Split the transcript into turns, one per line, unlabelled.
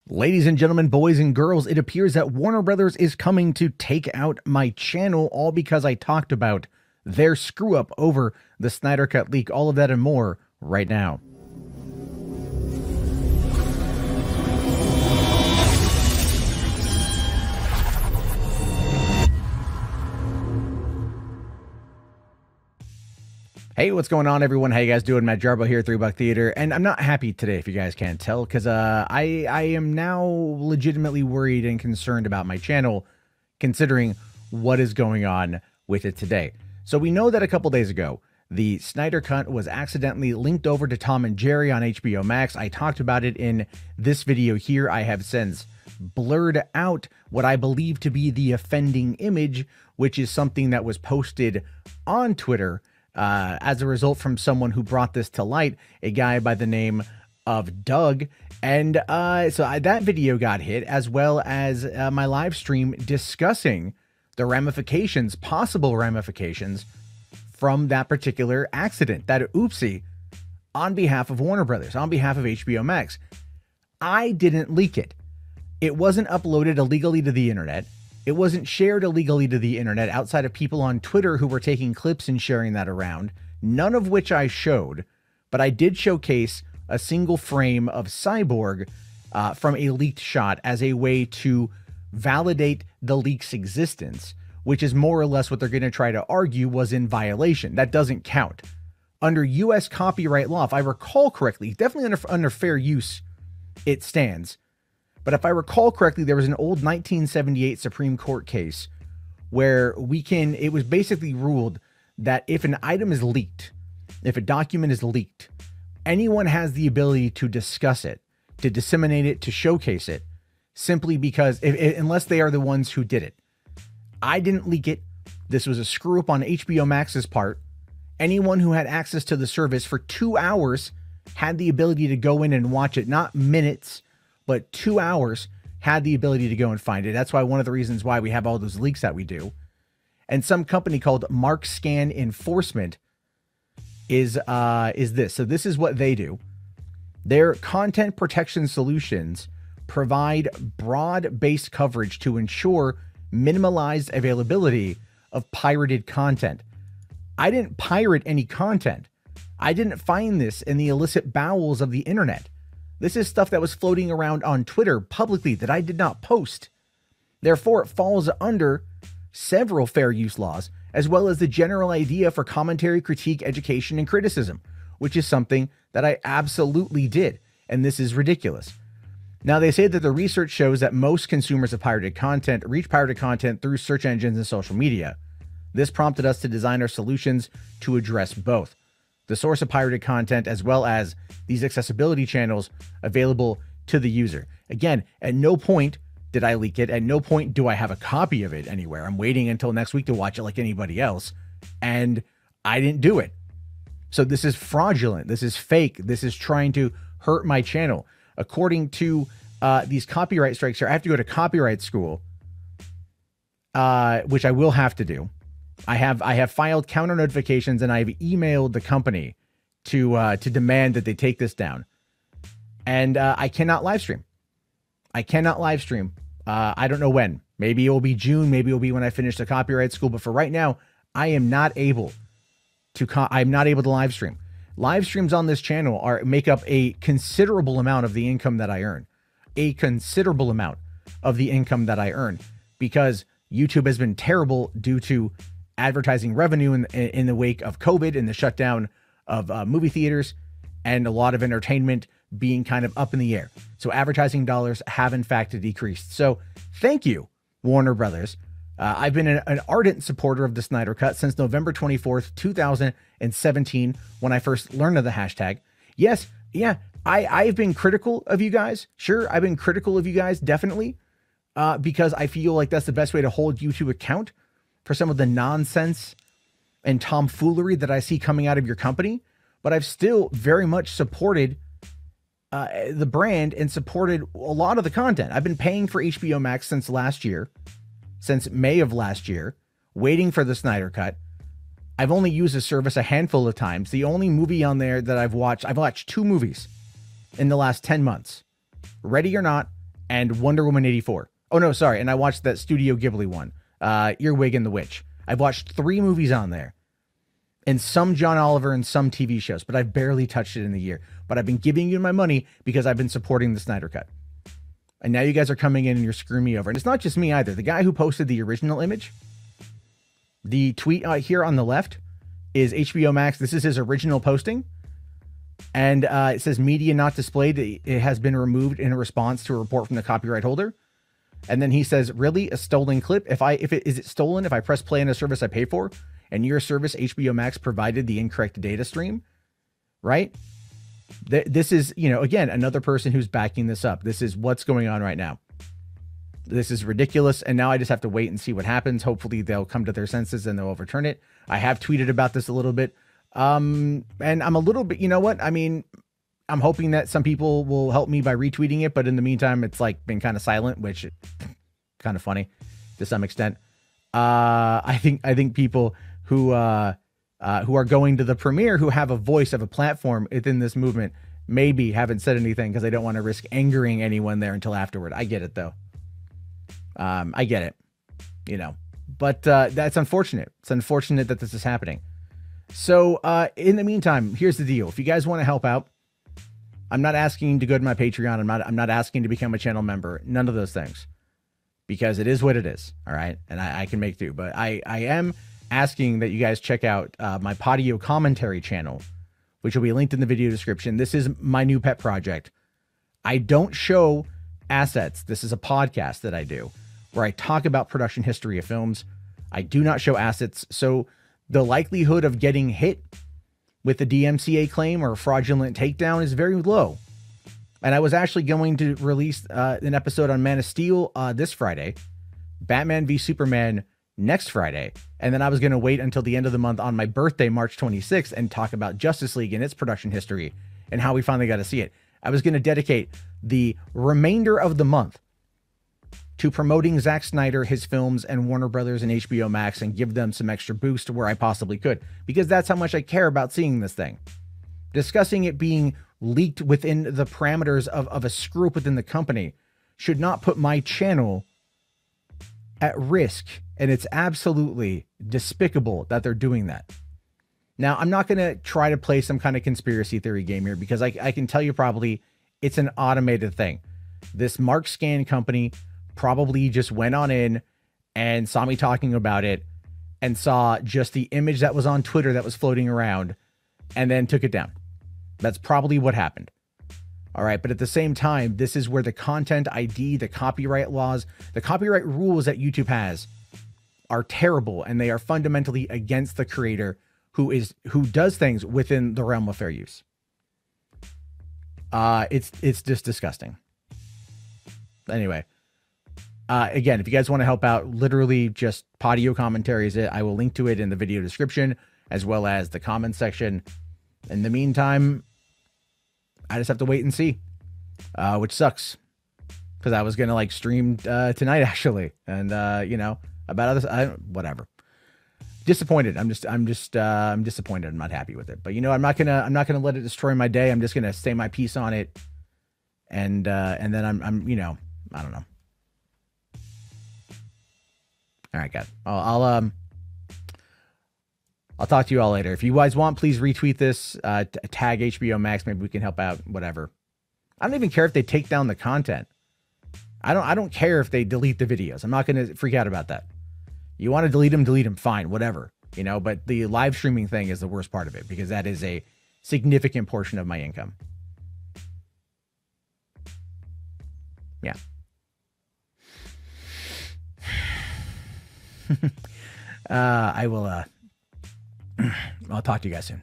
Ladies and gentlemen, boys and girls, it appears that Warner Brothers is coming to take out my channel, all because I talked about their screw up over the Snyder Cut leak. All of that and more right now. Hey, what's going on, everyone? How you guys doing? Matt Jarbo here, $3 Theater, and I'm not happy today, if you guys can't tell, because I am now legitimately worried and concerned about my channel, considering what is going on with it today. So we know that a couple days ago, the Snyder Cut was accidentally linked over to Tom and Jerry on HBO Max. I talked about it in this video here. I have since blurred out what I believe to be the offending image, which is something that was posted on Twitter as a result from someone who brought this to light, a guy by the name of Doug. And that video got hit, as well as my live stream discussing the ramifications, possible ramifications from that particular accident, that oopsie, on behalf of Warner Brothers, on behalf of HBO Max. I didn't leak it. It wasn't uploaded illegally to the internet. It wasn't shared illegally to the internet outside of people on Twitter who were taking clips and sharing that around, none of which I showed, but I did showcase a single frame of Cyborg from a leaked shot as a way to validate the leak's existence, which is more or less what they're going to try to argue was in violation. That doesn't count. Under U.S. copyright law, if I recall correctly, definitely under fair use, it stands. But if I recall correctly, there was an old 1978 Supreme Court case where it was basically ruled that if an item is leaked, if a document is leaked, anyone has the ability to discuss it, to disseminate it, to showcase it, simply because, unless they are the ones who did it. I didn't leak it. This was a screw up on HBO Max's part. Anyone who had access to the service for 2 hours had the ability to go in and watch it, not minutes, but 2 hours had the ability to go and find it. That's why one of the reasons why we have all those leaks that we do. And some company called Mark Scan Enforcement is this. So this is what they do. Their content protection solutions provide broad-based coverage to ensure minimalized availability of pirated content. I didn't pirate any content. I didn't find this in the illicit bowels of the internet. This is stuff that was floating around on Twitter publicly that I did not post. Therefore, it falls under several fair use laws, as well as the general idea for commentary, critique, education, and criticism, which is something that I absolutely did. And this is ridiculous. Now, they say that the research shows that most consumers of pirated content reach pirated content through search engines and social media. This prompted us to design our solutions to address both the source of pirated content, as well as these accessibility channels available to the user. Again, at no point did I leak it. At no point do I have a copy of it anywhere. I'm waiting until next week to watch it like anybody else. And I didn't do it. So this is fraudulent. This is fake. This is trying to hurt my channel. According to these copyright strikes here, I have to go to copyright school, which I will have to do. I have filed counter notifications, and I've emailed the company to demand that they take this down. And I cannot live stream. I cannot live stream. I don't know when. Maybe it will be June. Maybe it will be when I finish the copyright school. But for right now, I am not able to. I'm not able to live stream. Live streams on this channel make up a considerable amount of the income that I earn. A considerable amount of the income that I earn, because YouTube has been terrible due to advertising revenue in the wake of COVID and the shutdown of movie theaters and a lot of entertainment being kind of up in the air. So advertising dollars have in fact decreased. So thank you, Warner Brothers. I've been an ardent supporter of the Snyder Cut since November 24th, 2017, when I first learned of the hashtag. Yes, yeah, I've been critical of you guys. Sure, I've been critical of you guys, definitely, because I feel like that's the best way to hold you to account for some of the nonsense and tomfoolery that I see coming out of your company. But I've still very much supported the brand and supported a lot of the content. I've been paying for HBO Max since last year, since May of last year, waiting for the Snyder Cut. I've only used the service a handful of times. The only movie on there that I've watched 2 movies in the last 10 months. Ready or Not and Wonder Woman 84. Oh, no, sorry. And I watched that Studio Ghibli one, Earwig and the Witch. I've watched 3 movies on there, and some John Oliver and some TV shows, but I've barely touched it in the year. But I've been giving you my money because I've been supporting the Snyder Cut. And now you guys are coming in and you're screwing me over. And it's not just me either. The guy who posted the original image, the tweet here on the left is HBO Max. This is his original posting. And it says media not displayed. It has been removed in response to a report from the copyright holder. And then he says, really, a stolen clip? Is it stolen if I press play on a service I pay for and your service, HBO Max, provided the incorrect data stream? Right? This is, you know, again, another person who's backing this up. This is what's going on right now. This is ridiculous. And now I just have to wait and see what happens. Hopefully they'll come to their senses and they'll overturn it. I have tweeted about this a little bit. And I'm a little bit, you know what? I mean, I'm hoping that some people will help me by retweeting it. But in the meantime, it's like been kind of silent, which kind of funny to some extent. I think people who are going to the premiere, who have a voice of a platform within this movement, maybe haven't said anything because they don't want to risk angering anyone there until afterward. I get it, though. I get it, you know, but that's unfortunate. It's unfortunate that this is happening. So in the meantime, here's the deal. If you guys want to help out, I'm not asking to go to my Patreon. I'm not asking to become a channel member. None of those things, because it is what it is. All right. And I can make do, but I am asking that you guys check out my PODIO commentary channel, which will be linked in the video description. This is my new pet project. I don't show assets. This is a podcast that I do where I talk about production history of films. I do not show assets. So the likelihood of getting hit with a DMCA claim or a fraudulent takedown is very low. And I was actually going to release an episode on Man of Steel this Friday, Batman v Superman next Friday. And then I was going to wait until the end of the month on my birthday, March 26th, and talk about Justice League and its production history and how we finally got to see it. I was going to dedicate the remainder of the month to promoting Zack Snyder, his films, and Warner Brothers and HBO Max, and give them some extra boost to where I possibly could, because that's how much I care about seeing this thing. Discussing it being leaked within the parameters of a screw up within the company should not put my channel at risk, and it's absolutely despicable that they're doing that. Now, I'm not going to try to play some kind of conspiracy theory game here, because I can tell you probably it's an automated thing. This Mark Scan company probably just went on in and saw me talking about it and saw just the image that was on Twitter that was floating around and then took it down. That's probably what happened. All right. But at the same time, this is where the content ID, the copyright laws, the copyright rules that YouTube has are terrible, and they are fundamentally against the creator who does things within the realm of fair use. It's just disgusting. Anyway, again, if you guys want to help out, literally just PODIO commentary is it. I will link to it in the video description as well as the comment section. In the meantime, I just have to wait and see, which sucks, because I was gonna like stream tonight actually, and you know, about others, whatever. Disappointed. I'm disappointed. I'm not happy with it. But you know, I'm not gonna let it destroy my day. I'm just gonna say my piece on it, and then I'm you know, I don't know. All right, guys. I'll talk to you all later. If you guys want, please retweet this, tag HBO Max. Maybe we can help out, whatever. I don't even care if they take down the content. I don't care if they delete the videos. I'm not going to freak out about that. You want to delete them, fine, whatever, you know, but the live streaming thing is the worst part of it, because that is a significant portion of my income. Yeah. I will, I'll talk to you guys soon.